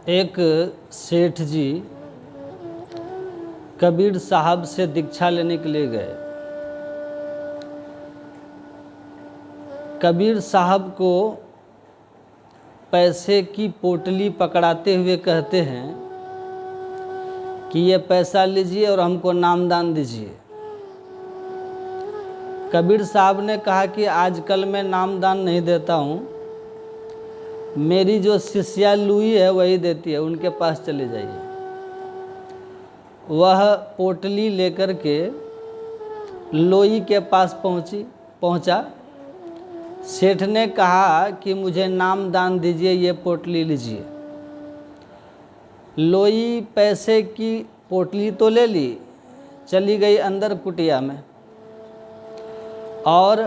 एक सेठ जी कबीर साहब से दीक्षा लेने के लिए गए। कबीर साहब को पैसे की पोटली पकड़ाते हुए कहते हैं कि ये पैसा लीजिए और हमको नामदान दीजिए। कबीर साहब ने कहा कि आजकल मैं नामदान नहीं देता हूँ, मेरी जो शिष्या लुई है वही देती है, उनके पास चले जाइए। वह पोटली लेकर के लोई के पास पहुंचा। सेठ ने कहा कि मुझे नामदान दीजिए, ये पोटली लीजिए। लोई पैसे की पोटली तो ले ली, चली गई अंदर कुटिया में और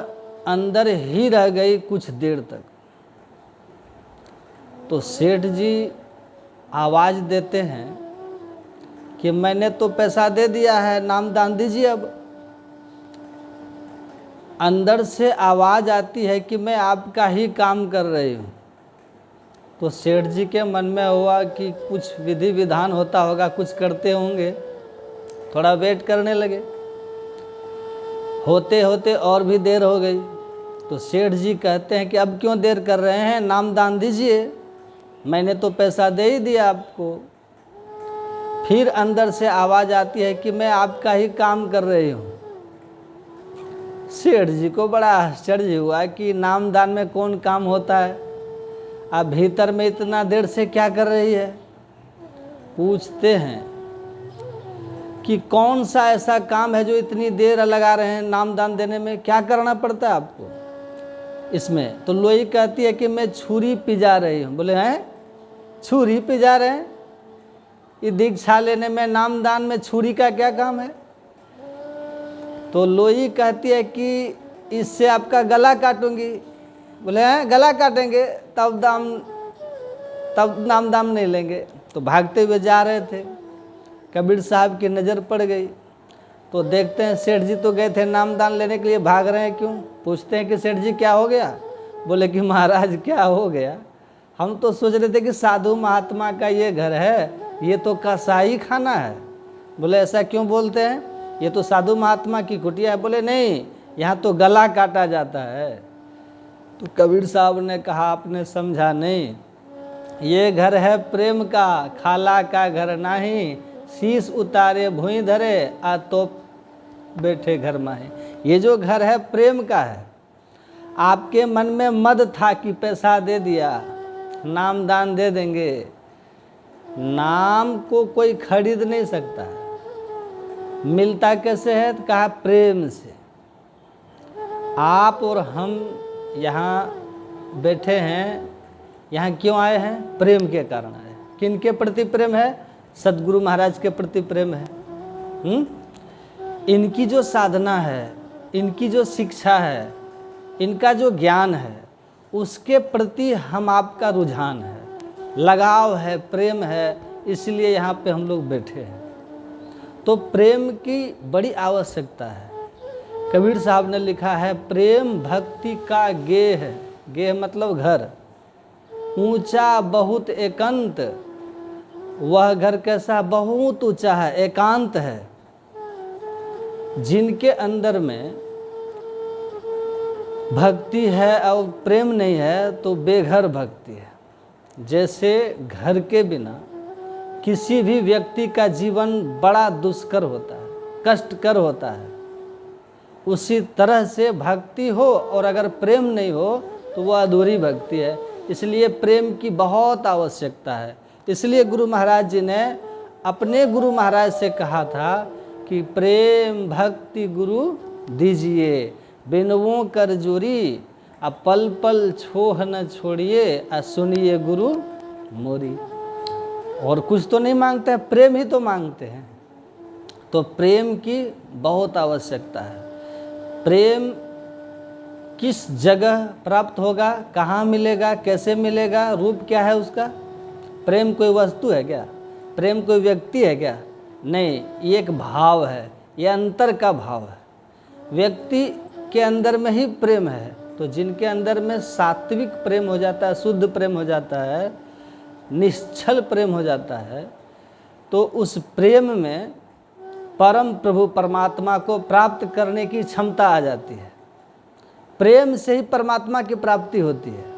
अंदर ही रह गई कुछ देर तक। तो सेठ जी आवाज़ देते हैं कि मैंने तो पैसा दे दिया है, नामदान दीजिए। अब अंदर से आवाज़ आती है कि मैं आपका ही काम कर रही हूँ। तो सेठ जी के मन में हुआ कि कुछ विधि विधान होता होगा, कुछ करते होंगे, थोड़ा वेट करने लगे। होते होते और भी देर हो गई। तो सेठ जी कहते हैं कि अब क्यों देर कर रहे हैं, नामदान दीजिए, मैंने तो पैसा दे ही दिया आपको। फिर अंदर से आवाज़ आती है कि मैं आपका ही काम कर रही हूँ। सेठ जी को बड़ा आश्चर्य हुआ कि नामदान में कौन काम होता है, आप भीतर में इतना देर से क्या कर रही है। पूछते हैं कि कौन सा ऐसा काम है जो इतनी देर लगा रहे हैं नामदान देने में, क्या करना पड़ता है आपको इसमें। तो लोई कहती है कि मैं छुरी पिजा रही हूँ। बोले हैं छुरी पिजा रहे हैं, ये दीक्षा लेने में नामदान में छुरी का क्या काम है। तो लोई कहती है कि इससे आपका गला काटूंगी। बोले हैं गला काटेंगे तब नामदान नहीं लेंगे। तो भागते हुए जा रहे थे, कबीर साहब की नज़र पड़ गई। तो देखते हैं सेठ जी तो गए थे नामदान लेने के लिए, भाग रहे हैं क्यों। पूछते हैं कि सेठ जी क्या हो गया। बोले कि महाराज क्या हो गया, हम तो सोच रहे थे कि साधु महात्मा का ये घर है, ये तो कसाई खाना है। बोले ऐसा क्यों बोलते हैं, ये तो साधु महात्मा की कुटिया है। बोले नहीं, यहाँ तो गला काटा जाता है। तो कबीर साहब ने कहा आपने समझा नहीं, ये घर है प्रेम का, खाला का घर नहीं, शीश उतारे भुई धरे आ तो बैठे घर माहे। ये जो घर है प्रेम का है। आपके मन में मद था कि पैसा दे दिया, नामदान दे देंगे। नाम को कोई खरीद नहीं सकता है, मिलता कैसे है, तो कहा प्रेम से। आप और हम यहाँ बैठे हैं, यहाँ क्यों आए हैं, प्रेम के कारण आए। किन के प्रति प्रेम है, सदगुरु महाराज के प्रति प्रेम है। इनकी जो साधना है, इनकी जो शिक्षा है, इनका जो ज्ञान है, उसके प्रति हम आपका रुझान है, लगाव है, प्रेम है, इसलिए यहाँ पे हम लोग बैठे हैं। तो प्रेम की बड़ी आवश्यकता है। कबीर साहब ने लिखा है प्रेम भक्ति का गेह है। गेह मतलब घर, ऊंचा बहुत एकांत। वह घर कैसा, बहुत ऊंचा है, एकांत है। जिनके अंदर में भक्ति है और प्रेम नहीं है तो बेघर भक्ति है। जैसे घर के बिना किसी भी व्यक्ति का जीवन बड़ा दुष्कर होता है, कष्टकर होता है, उसी तरह से भक्ति हो और अगर प्रेम नहीं हो तो वह अधूरी भक्ति है। इसलिए प्रेम की बहुत आवश्यकता है। इसलिए गुरु महाराज जी ने अपने गुरु महाराज से कहा था कि प्रेम भक्ति गुरु दीजिए, बिनवों कर जोरी, आ पल पल छोह न छोड़िए, आ सुनिए गुरु मोरी। और कुछ तो नहीं मांगते हैं, प्रेम ही तो मांगते हैं। तो प्रेम की बहुत आवश्यकता है। प्रेम किस जगह प्राप्त होगा, कहाँ मिलेगा, कैसे मिलेगा, रूप क्या है उसका। प्रेम कोई वस्तु है क्या, प्रेम कोई व्यक्ति है क्या, नहीं, ये एक भाव है, ये अंतर का भाव है। व्यक्ति के अंदर में ही प्रेम है। तो जिनके अंदर में सात्विक प्रेम हो जाता है, शुद्ध प्रेम हो जाता है, निश्चल प्रेम हो जाता है, तो उस प्रेम में परम प्रभु परमात्मा को प्राप्त करने की क्षमता आ जाती है। प्रेम से ही परमात्मा की प्राप्ति होती है।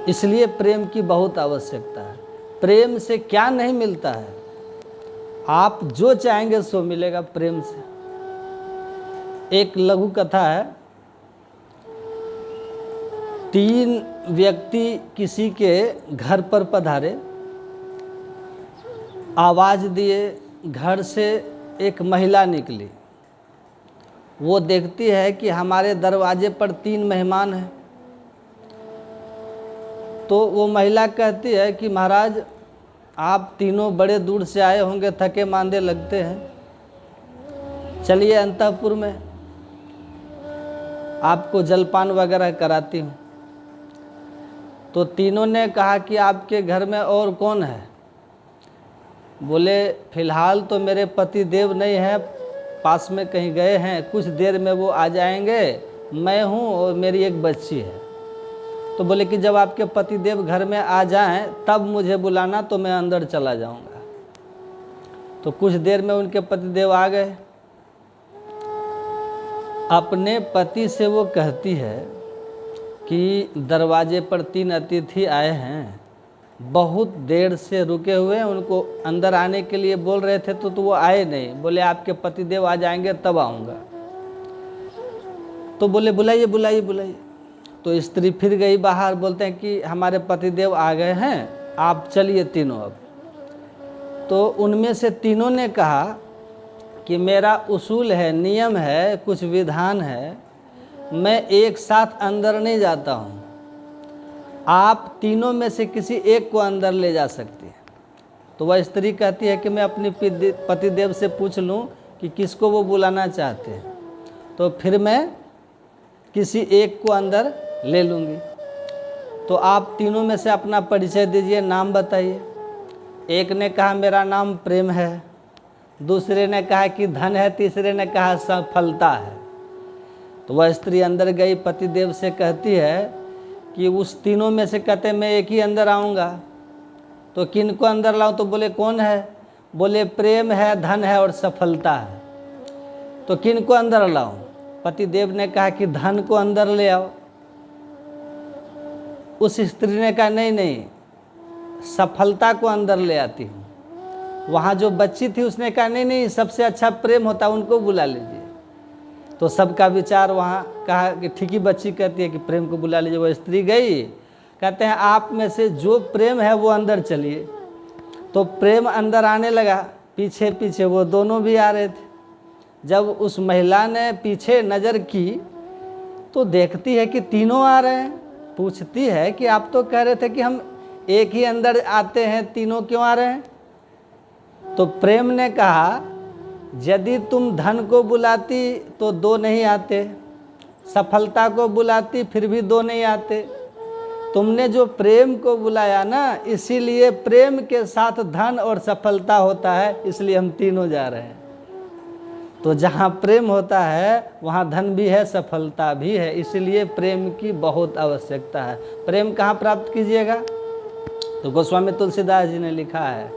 इसलिए प्रेम की बहुत आवश्यकता है। प्रेम से क्या नहीं मिलता है, आप जो चाहेंगे सो मिलेगा प्रेम से। एक लघु कथा है, 3 व्यक्ति किसी के घर पर पधारे, आवाज़ दिए, घर से एक महिला निकली। वो देखती है कि हमारे दरवाजे पर 3 मेहमान हैं। तो वो महिला कहती है कि महाराज, आप तीनों बड़े दूर से आए होंगे, थके मांदे लगते हैं, चलिए अंतःपुर में आपको जलपान वगैरह कराती हूँ। तो तीनों ने कहा कि आपके घर में और कौन है? बोले फिलहाल तो मेरे पति देव नहीं है, पास में कहीं गए हैं, कुछ देर में वो आ जाएंगे, मैं हूँ और मेरी एक बच्ची है। तो बोले कि जब आपके पति देव घर में आ जाएं तब मुझे बुलाना, तो मैं अंदर चला जाऊंगा। तो कुछ देर में उनके पति देव आ गए। अपने पति से वो कहती है कि दरवाजे पर 3 अतिथि आए हैं, बहुत देर से रुके हुए हैं, उनको अंदर आने के लिए बोल रहे थे तो वो आए नहीं। बोले आपके पति देव आ जाएंगे तब आऊँगा। तो बोले बुलाइए बुलाइए बुलाइए। तो स्त्री फिर गई बाहर, बोलते हैं कि हमारे पति देव आ गए हैं, आप चलिए तीनों अब। तो उनमें से तीनों ने कहा कि मेरा उसूल है, नियम है, कुछ विधान है, मैं एक साथ अंदर नहीं जाता हूँ, आप तीनों में से किसी एक को अंदर ले जा सकती है। तो वह स्त्री कहती है कि मैं अपनी पतिदेव से पूछ लूं कि किसको वो बुलाना चाहते हैं, तो फिर मैं किसी एक को अंदर ले लूँगी। तो आप तीनों में से अपना परिचय दीजिए, नाम बताइए। एक ने कहा मेरा नाम प्रेम है, दूसरे ने कहा कि धन है, तीसरे ने कहा सफलता है। तो वह स्त्री अंदर गई, पतिदेव से कहती है कि उस तीनों में से कहते मैं एक ही अंदर आऊँगा, तो किन को अंदर लाऊं? तो बोले कौन है? बोले प्रेम है, धन है और सफलता है। तो किन को अंदर लाऊं? पतिदेव ने कहा कि धन को अंदर ले आओ। उस स्त्री ने कहा नहीं नहीं, सफलता को अंदर ले आती हूँ। वहाँ जो बच्ची थी उसने कहा नहीं नहीं, सबसे अच्छा प्रेम होता है, उनको बुला लीजिए। तो सबका विचार वहाँ कहा कि ठीक ही बच्ची कहती है कि प्रेम को बुला लीजिए। वो स्त्री गई, कहते हैं आप में से जो प्रेम है वो अंदर चलिए। तो प्रेम अंदर आने लगा, पीछे पीछे वो दोनों भी आ रहे थे। जब उस महिला ने पीछे नज़र की तो देखती है कि तीनों आ रहे हैं। पूछती है कि आप तो कह रहे थे कि हम एक ही अंदर आते हैं, तीनों क्यों आ रहे हैं? तो प्रेम ने कहा यदि तुम धन को बुलाती तो 2 नहीं आते, सफलता को बुलाती फिर भी 2 नहीं आते, तुमने जो प्रेम को बुलाया ना, इसीलिए प्रेम के साथ धन और सफलता होता है, इसलिए हम तीनों जा रहे हैं। तो जहाँ प्रेम होता है वहाँ धन भी है, सफलता भी है, इसलिए प्रेम की बहुत आवश्यकता है। प्रेम कहाँ प्राप्त कीजिएगा? तो गोस्वामी तुलसीदास जी ने लिखा है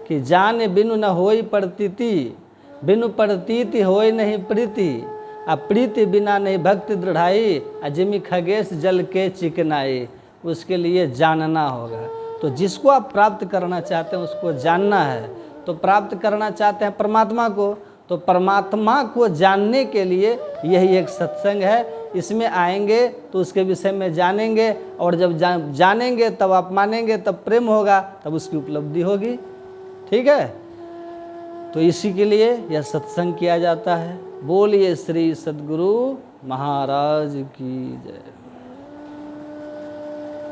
कि जान बिनु न होई प्रतीति, बिनु प्रतीति होई नहीं प्रीति, अप्रीति बिना नहीं भक्ति दृढ़ाई, अजमी खगेश जल के चिकनाई। उसके लिए जानना होगा। तो जिसको आप प्राप्त करना चाहते हैं उसको जानना है। तो प्राप्त करना चाहते हैं परमात्मा को, तो परमात्मा को जानने के लिए यही एक सत्संग है। इसमें आएंगे तो उसके विषय में जानेंगे, और जब जानेंगे तब आप मानेंगे, तब प्रेम होगा, तब उसकी उपलब्धि होगी। ठीक है, तो इसी के लिए यह सत्संग किया जाता है। बोलिए श्री सद्गुरु महाराज की जय।